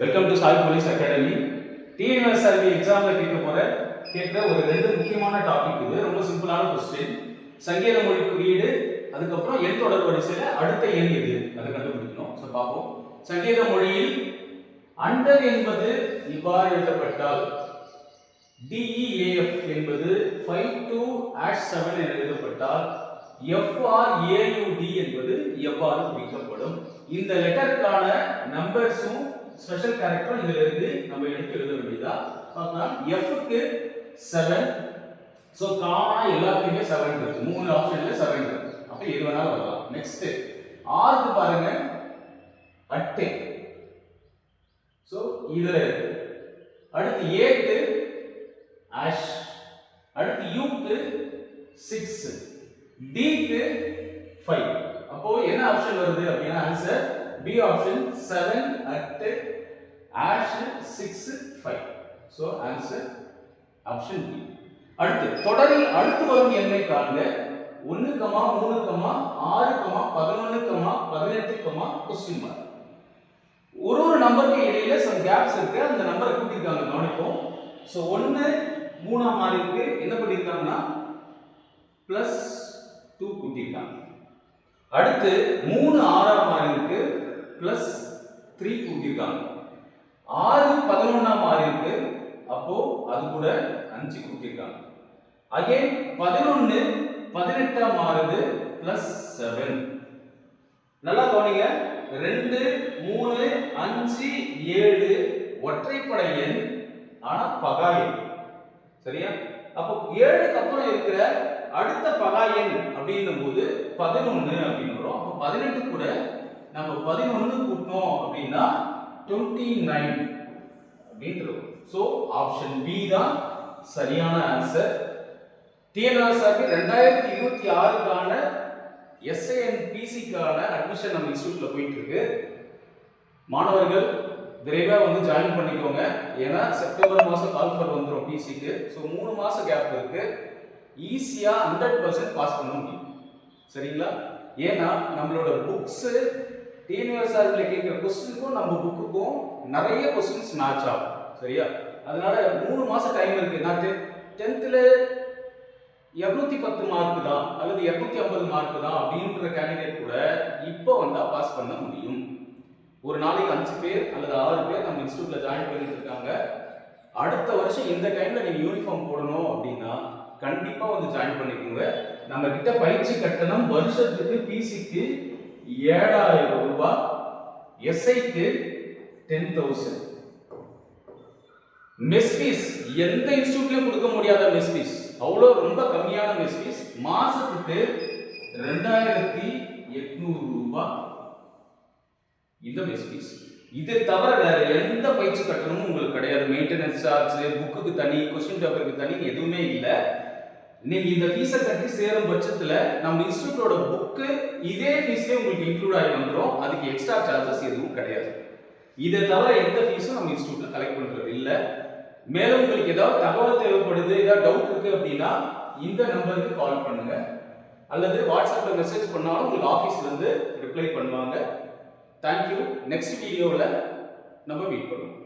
Welcome to Sai police academy. TNSRB எக்ஸாம்ல கேட்குற ஒரு ரெண்டு முக்கியமான டாபிக். இது ரொம்ப சிம்பிளான கொஸ்டின். சங்கீத மொழி குறியீடு, அதுக்கப்புறம் எண் தொடர் வரிசையில் அடுத்த எண் எது அதை கண்டுபிடிக்கணும். ஸோ பார்ப்போம். சங்கீத மொழியில் அண்டர் என்பது இவ்வாறு எழுதப்பட்டால் DEAF என்பது 5 to 7 என எழுதப்பட்டால் FRAUD என்பது எவ்வாறு குறிக்கப்படும்? இந்த லெட்டருக்கான நம்பர்ஸும் ஸ்பெஷல் கேரக்டரும் இதுல இருந்து நம்ம எடுத்து எழுத வேண்டியதா பார்க்கலாம். F க்கு 7, சோ காமனா எல்லாத்துலயுமே 7 இருக்கு. மூணு ஆப்ஷன்ல 7 இருக்கு. அப்ப எது வேணாலும் வரலாம். நெக்ஸ்ட் R க்கு பாருங்க அட்டை, சோ இதுல இருக்கு. அடுத்து A க்கு ஆஷ், அடுத்து U க்கு 6, D க்கு 5. அப்போ என்ன ஆப்ஷன் வருது அப்படினா answer B option 7 at ash 6 5. so answer option B. அடுத்து தொடரில் அடுத்து வரும் எண்ணை காண்க. 1, 3, 6, 11, 18, question mark. ஒரு நம்பருக்கு இடையில some gaps இருக்கு. அந்த நம்பரை கூட்டிருக்காங்க, கவனிப்போம். சோ 1 3 மாறி இருக்கு. என்ன பண்ணிருக்காங்கன்னா +2 கூட்டிருக்காங்க. அடுத்து 3 6 மாறி இருக்கு, +3 கூட்டிருக்காங்க. 6 11 மாறி இருக்கு, அப்போ அது கூட 5 கூட்டிருக்காங்க. அகைன் 11 18 மாறுது, +7. நல்லா கவனிங்க. 2 3 5 7 ஒற்றைப்படை எண், ஆனா பகா எண். சரியா? அப்போ 7க்கு அப்புறம் இருக்கிற அடுத்த பகா எண் அப்படின்னும்போது 11 அப்படின்னு வரும். அப்போ 18 கூட நம்ம 11 கூட்டணும் அப்படின்னா 29 அப்படின்றது. சோ ஆப்ஷன் பி தான் சரியான ஆன்சர். டிஎன்எஸ்ஆர்பி 2026க்கான SINPCக்கான அட்மிஷன் நம்ம இன்ஸ்டிடியூட்ல போயிட்டு இருக்கு. மாணவர்கள் விரைவா வந்து ஜாயின் பண்ணிக்கோங்க. ஏன்னா செப்டம்பர் மாசம் கால்ஃபர் வந்துரும் பிசிக்கு. சோ 3 மாசம் கேப் இருக்கு. ஈஸியா 100% பாஸ் பண்ண முடியும். சரிங்களா? ஏன்னா நம்மளோட புக்ஸ் டிஎன்எஸ்ஆர்பில கேட்கிற क्वेश्चनக்கும் நம்ம புக்குக்கும் நிறைய क्वेश्चंस மேட்ச் ஆகும். சரியா? அதனால 3 மாசம் டைம் இருக்கு. நான் 10th 210 மார்க் தான் அல்லது 250 மார்க் தான் அப்படின்ற கேண்டிடேட் கூட இப்போ வந்தா பாஸ் பண்ண முடியும். ஒரு நாளைக்கு 5 பேர் அல்லது 6 பேர் நம்ம இன்ஸ்டிடியூட்ல ஜாயின் பண்ணிட்டு இருக்காங்க. அடுத்த வருஷம் இந்த டைம்ல நீங்க யூனிஃபார்ம் போடணும் அப்படின்னா கண்டிப்பா வந்து ஜாயின் பண்ணிக்கோங்க. நம்ம கிட்ட பயிற்சி கட்டணம் வருஷத்துக்கு பிசிக்கு 7000 ரூபாய், எஸ்ஐக்கு 10000. மெஸ் ஃபீஸ் எந்த இன்ஸ்டிடியூட்லயும் கொடுக்க முடியாத மெஸ் ஃபீஸ், அவ்வளோ ரொம்ப கம்மியான மெஸ் ஃபீஸ். மாசத்துக்கு 2800 ரூபாய் இந்த மெஸ் ஃபீஸ். இது தவிர வேற எந்த பயிற்சி கட்டணமும் உங்களுக்கு கிடையாது. மெயின்டெனன்ஸ் சார்ஜ், புக்குக்கு தனி, क्वेश्चन பேப்பருக்கு தனி எதுவுமே இல்லை. நீங்க இந்த ஃபீஸை கட்டி சேரும் பட்சத்துல நம்ம இன்ஸ்டிடியூட்டோட புக்கு இதே ஃபீஸ்லயே உங்களுக்கு இன்க்ளூட் ஆகி வந்துரும். அதுக்கு எக்ஸ்ட்ரா சார்ஜஸ் எதுவும் கிடையாது. இதை தவிர எந்த ஃபீஸும் நம்ம இன்ஸ்டிடியூட்ல கலெக்ட் பண்றது இல்ல. மேலும் உங்களுக்கு ஏதாவது தகவல் தேவைப்படுது, ஏதாவது டவுட் இருக்கு அப்படின்னா இந்த நம்பருக்கு கால் பண்ணுங்க அல்லது வாட்ஸ்அப்ல மெசேஜ் பண்ணாலும் உங்களுக்கு ஆபீஸ்ல இருந்து ரிப்ளை பண்ணுவாங்க. தேங்க்யூ. நெக்ஸ்ட் வீடியோவில் நம்ம மீட் பண்ணுவோம்.